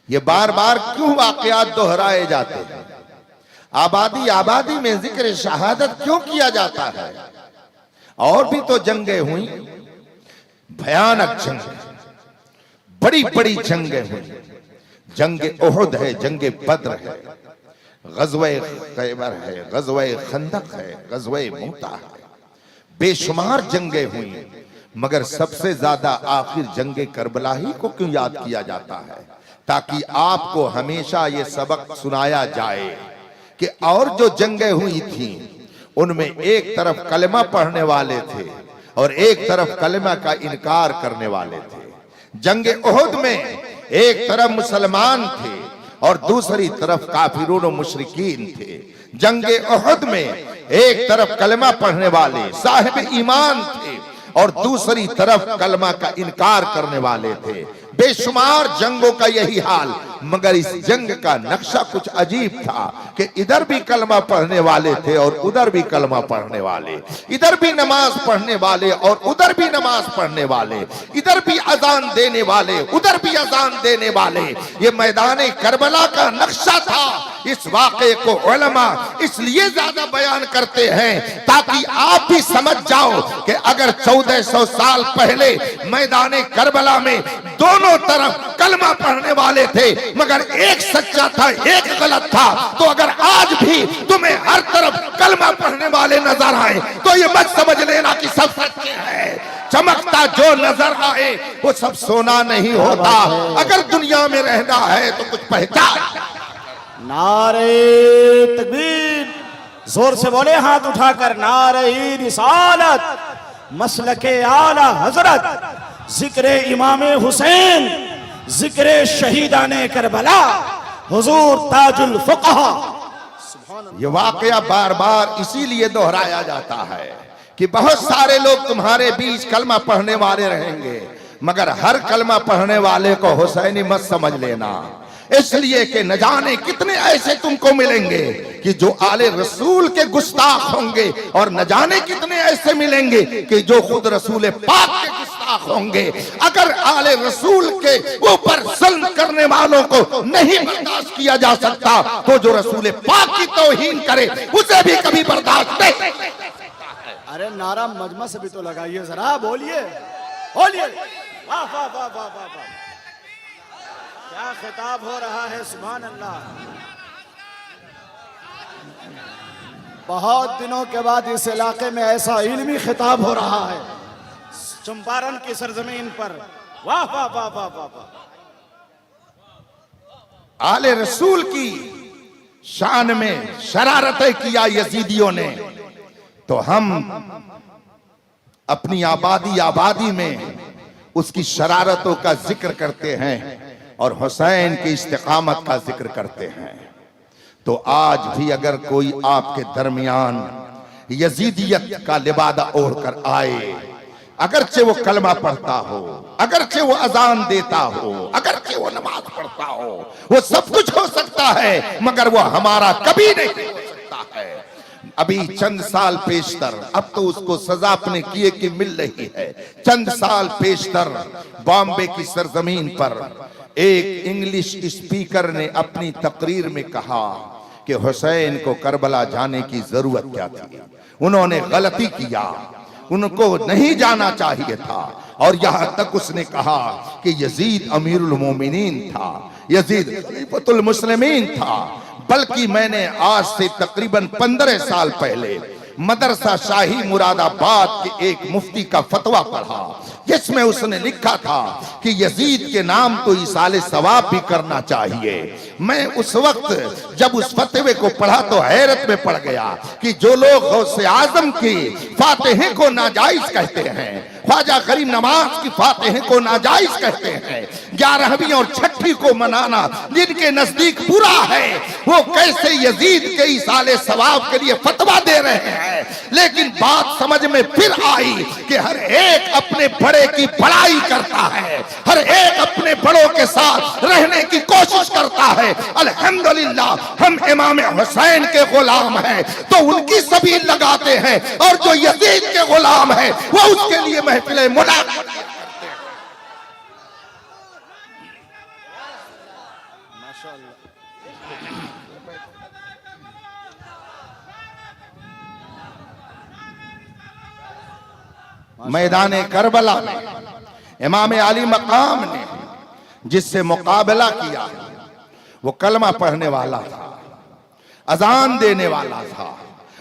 ये बार बार क्यों वाकयात दोहराए जाते हैं? आबादी आबादी में जिक्र शहादत क्यों किया जाता है? और भी तो जंगें हुई, भयानक जंग, बड़ी बड़ी जंगें हुई। जंगे उहुद है, जंगे बद्र है, गज़वे खैबर है, गज़वे खंदक है, गज़वे मूता है। बेशुमार जंगें हुई, मगर सबसे ज्यादा आखिर जंगे करबला ही को क्यों याद किया जाता है? ताकि आपको हमेशा ये सबक सुनाया जाए कि और जो जंगें हुई थी उनमें एक तरफ कलमा पढ़ने वाले थे और एक तरफ कलमा का इनकार करने वाले थे। जंगे उहुद में एक तरफ मुसलमान थे और दूसरी तरफ काफिरून और मुशरिकीन थे। जंगे उहुद में एक तरफ कलमा पढ़ने वाले साहिब ईमान थे और दूसरी तरफ कलमा का इनकार करने वाले थे। बेशुमार जंगों का यही हाल, मगर इस जंग का नक्शा कुछ अजीब था कि इधर भी कलमा पढ़ने वाले थे और उधर भी कलमा पढ़ने वाले, इधर भी नमाज पढ़ने वाले और उधर भी नमाज पढ़ने वाले, इधर भी अजान देने वाले उधर भी अजान देने वाले। ये मैदान करबला का नक्शा था। इस वाक़े को उलमा इसलिए ज्यादा बयान करते हैं ताकि आप भी समझ जाओ कि अगर 1400 साल पहले मैदान करबला में दोनों तरफ कलमा पढ़ने वाले थे मगर एक सच्चा था एक गलत था, तो अगर आज भी तुम्हें हर तरफ कलमा पढ़ने वाले नजर आए तो ये मत समझ लेना कि सब सच्चे हैं। चमकता जो नजर आए वो सब सोना नहीं होता। अगर दुनिया में रहना है तो कुछ पहचान। नारे तकबीर, जोर से बोले हाथ उठाकर, नारे रिसालत, मसलके आला हजरत, जिक्र इमाम हुसैन, जिक्र शहीदाने करबला, हुजूर ताजुल फुक़हा। ये वाकया बार बार इसीलिए दोहराया जाता है कि बहुत सारे लोग तुम्हारे बीच कलमा पढ़ने वाले रहेंगे, मगर हर कलमा पढ़ने वाले को हुसैनी मत समझ लेना। इसलिए कि न जाने कितने ऐसे तुमको मिलेंगे कि जो आले रसूल के गुस्ताख होंगे और न जाने कितने ऐसे मिलेंगे कि जो खुद रसूल पाक के गुस्ताख होंगे। अगर आले रसूल के ऊपर जुल्म करने वालों को नहीं बर्दाश्त किया जा सकता तो जो रसूल पाक की तौहीन करे उसे भी कभी बर्दाश्त नहीं। अरे नारा मजमा से भी तो लगाइए जरा, बोलिए बोलिए। वाह वाह वाह वाह वाह, क्या खिताब हो रहा है, सुभान अल्लाह। बहुत दिनों के बाद इस इलाके में ऐसा इल्मी खिताब हो रहा है, चंपारण की सरजमीन पर। वाह वाह वाह वाह वाह वाह। आले रसूल की शान में शरारतें किया यजीदियों ने, तो हम अपनी आबादी आबादी में उसकी शरारतों का जिक्र करते हैं और हुसैन की इस्तिकामत का जिक्र करते हैं। तो आज भी अगर कोई आपके दरमियान यजीदियत का लिबादा ओढ़कर आए, अगरचे वो कलमा पढ़ता हो, अगरचे वो अजान देता हो, अगरचे वो नमाज पढ़ता हो, वो सब कुछ हो सकता है मगर वो हमारा कभी नहीं हो सकता है। अभी चंद साल पेशतर, अब तो उसको सजा अपने किए की मिल रही है। चंद साल पेशतर बॉम्बे की सरजमीन पर एक इंग्लिश स्पीकर ने अपनी तकरीर में कहा कि हुसैन को करबला जाने की जरूरत क्या थी, उन्होंने गलती किया, उनको नहीं जाना चाहिए था। और यहां तक उसने कहा कि यजीद अमीरुल मोमिनीन था, यजीद खलीफतुल मुस्लिमीन था। बल्कि मैंने आज से तकरीबन 15 साल पहले मदरसा शाही मुरादाबाद के एक मुफ्ती का फतवा पढ़ा जिसमें उसने लिखा था कि यजीद के नाम तो इसाले सवाब भी करना चाहिए। मैं उस वक्त जब उस फतवे को पढ़ा तो हैरत में पड़ गया कि जो लोग गौसे आजम की फातिहे को नाजायज कहते हैं, ख्वाजा गरीब नवाज की फातिहे को नाजायज कहते हैं, 11वीं और 6वीं को मनाना जिनके नजदीक बुरा है, वो कैसे यजीद के इसाले सवाब के लिए फतवा दे रहे हैं। लेकिन बात समझ में फिर आई कि हर एक अपने बड़े की बड़ाई करता है, हर एक अपने बड़ों के साथ रहने की कोशिश करता है। अल्हम्दुलिल्लाह हम इमाम हुसैन के गुलाम हैं तो उनकी सभी लगाते हैं, और जो यजीद के गुलाम है वो उसके लिए महफिल मुनाक़िब करते हैं। मैदान करबला में इमाम अली मकाम ने जिससे मुकाबला किया वो कलमा पढ़ने वाला था, अजान देने वाला था,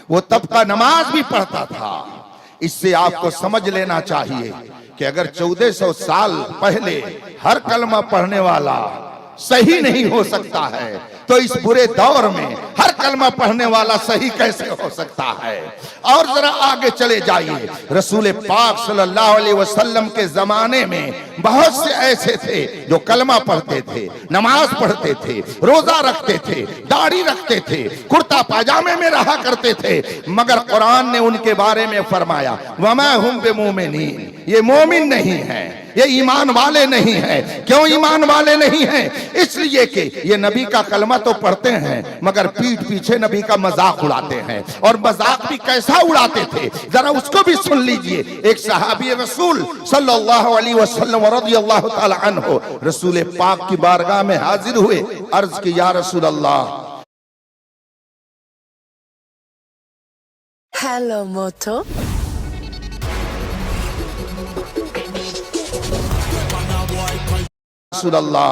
वो तब का नमाज भी पढ़ता था। इससे आपको समझ लेना चाहिए कि अगर 1400 साल पहले हर कलमा पढ़ने वाला सही नहीं हो सकता है तो इस बुरे दौर में हर कलमा पढ़ने वाला सही कैसे हो सकता है। और जरा आगे चले जाइए, रसूल पाक सल्लल्लाहु अलैहि वसल्लम के जमाने में बहुत से ऐसे थे जो कलमा पढ़ते थे, नमाज पढ़ते थे, रोजा रखते थे, दाढ़ी रखते थे, कुर्ता पाजामे में रहा करते थे, मगर कुरान ने उनके बारे में फरमाया वमा हुम बिमुमिनीन, ये मोमिन नहीं है, ये ईमान वाले नहीं है। क्यों ईमान वाले नहीं हैं? इसलिए कि ये नबी का कलमा तो पढ़ते हैं मगर पीठ पीछे नबी का मजाक उड़ाते हैं। और मजाक भी कैसा उड़ाते थे जरा उसको भी सुन लीजिए। एक सहाबी रसूल सल्लल्लाहु अलैहि वसल्लम रज़ियल्लाहु ताला अन्हु रसूल पाक की बारगाह में हाजिर हुए, अर्ज की या रसूल अल्लाह। हेलो मोटो। रसूल अल्लाह,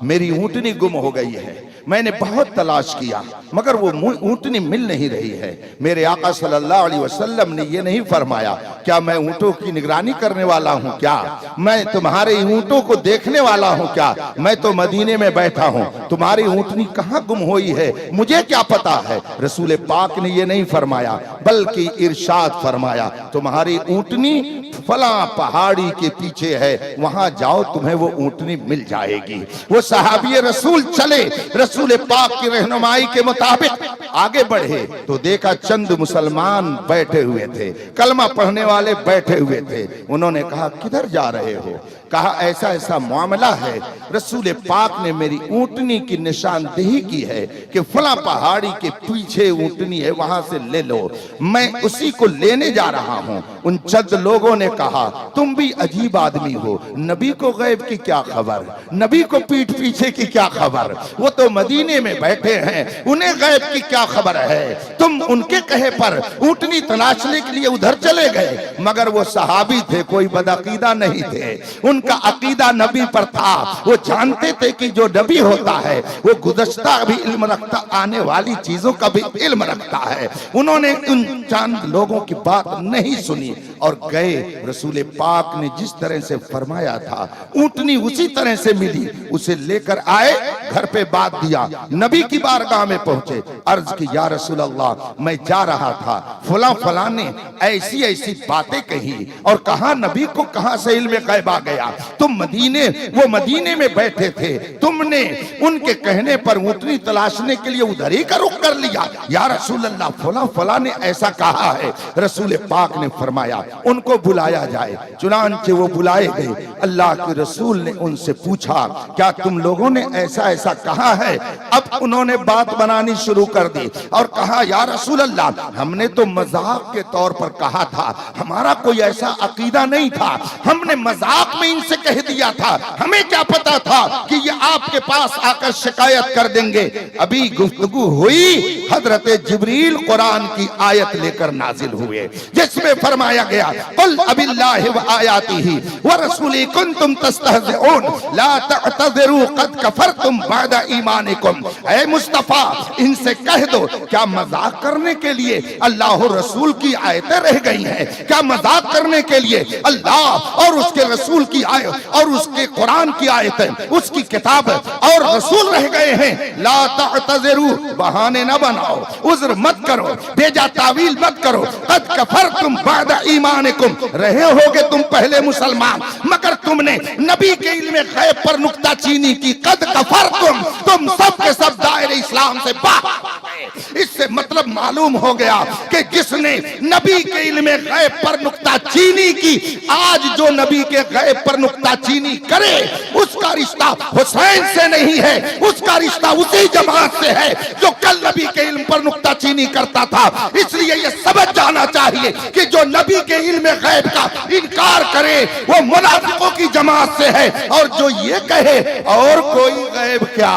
मेरी ऊंटनी गुम हो गई है, मैंने बहुत तलाश किया मगर वो ऊंटनी मिल नहीं रही है। मेरे आका सल्लल्लाहु अलैहि वसल्लम ने ये नहीं फरमाया क्या मैं ऊंटों की निगरानी करने वाला हूं क्या, मैं तुम्हारे ऊंटों को देखने वाला हूं क्या, मैं तो मदीने में बैठा हूं, तुम्हारी ऊंटनी कहां गुम हुई है मुझे क्या पता है। रसूल पाक ने ये नहीं फरमाया बल्कि इरशाद फरमाया तुम्हारी ऊंटनी फला पहाड़ी के पीछे है, वहां जाओ तुम्हें वो ऊंटनी मिल जाएगी। वो सहाबी रसूल चले, रसूल पाक की रहनुमाई के मुताबिक आगे बढ़े तो देखा चंद मुसलमान बैठे हुए थे, कलमा पढ़ने वाले बैठे हुए थे। उन्होंने कहा किधर जा रहे हो? कहा ऐसा ऐसा मामला है, रसूल पाक ने मेरी ऊंटनी की निशानदेही की है कि फला पहाड़ी के पीछे ऊंटनी है, वहां से ले लो, मैं उसी को लेने जा रहा हूं। उन चंद लोगों ने कहा तुम भी अजीब आदमी हो, नबी को गैब की क्या खबर, नबी को पीठ पीछे की क्या खबर, वो तो मदीने में बैठे हैं, उन्हें गैब की क्या खबर है। तुम उनके कहे पर ऊंटनी तलाशने के लिए उधर चले गए, मगर वो सहाबी थे, कोई बदअकीदा नहीं थे, उनका अकीदा नबी पर था। वो जानते थे कि जो नबी होता है वो गुज़श्ता भी इल्म रखता, आने वाली चीजों का भी इल्म रखता है। उन्होंने उन चंद लोगों की बात नहीं सुनी और गए। रसूल पाक ने जिस तरह से फरमाया था ऊंटनी उसी तरह से मिली, उसे लेकर आए, घर पे बात दिया, नबी की बारगाह में पहुंचे, अर्ज की या रसूल अल्लाह मैं जा रहा था, फला फला ने ऐसी ऐसी बातें कही और कहा नबी को कहां से इल्म गैब आ गया, तुम वो मदीने में बैठे थे, तुमने उनके कहने पर ऊंटनी तलाशने के लिए उधर ही का रुख कर लिया। या रसूल अल्लाह फला फला ने ऐसा कहा है। रसूल पाक ने फरमाया उनको बुलाया जाए, चुनांचे वो बुलाए गए। अल्लाह के रसूल ने उनसे पूछा क्या तुम लोगों ने ऐसा ऐसा कहा है? अब उन्होंने बात बनानी शुरू कर दी और कहा या रसूल अल्लाह हमने तो मजाक के तौर पर कहा था, हमारा कोई ऐसा अकीदा नहीं था, हमने मजाक में इनसे कह दिया था, हमें क्या पता था कि ये आपके पास आकर शिकायत कर देंगे। अभी गुफ्तगू हुई, हजरत जिब्रील कुरान की आयत लेकर नाजिल हुए जिसमें फरमाया गया कुल अबिल्लाहि व आयातिही व रसूली कुंतुम तस्तहज़िऊन ला तअतज़िरू क़द कफ़रतुम बअद ईमानिकुम। ऐ मुस्तफा इनसे कह दो क्या मजाक करने के लिए अल्लाह और रसूल की आयतें रह गई हैं? क्या मजाक करने के लिए अल्लाह और उसके रसूल की आयत और उसके कुरान की आयतें, उसकी किताब और रसूल रह गए हैं? ला तअतज़िरू, बहाने न बनाओ, उज़्र मत करो, बेजा तावील मत करो। क़द कफ़रतुम बअद ईमानिकुम, रहे होगे तुम पहले मुसलमान मगर तुमने नबी के इल्म गैब पर नुक्ताचीनी की। क़द कफ़रतुम, तुम सब के सब दायरे इस्लाम से बाहर। इससे मतलब मालूम हो गया कि जिसने नबी के इल्म गैब पर नुक्ताचीनी की, आज जो नबी के गैब पर नुक्ताचीनी करे उसका रिश्ता हुसैन से नहीं है, उसका रिश्ता उसी जमात से है जो कल नबी के इल्म पर नुक्ताचीनी करता था। इसलिए ये समझ जाना चाहिए कि जो नबी के इल्म गैब का इनकार करे वो मुनाफिकों की जमात से है और जो ये कहे और कोई गैब क्या,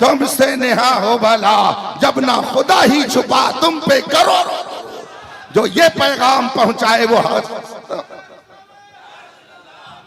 तुमसे नेहा हो भला जब ना खुदा ही छुपा तुम पे करो। जो ये पैगाम पहुंचाए वो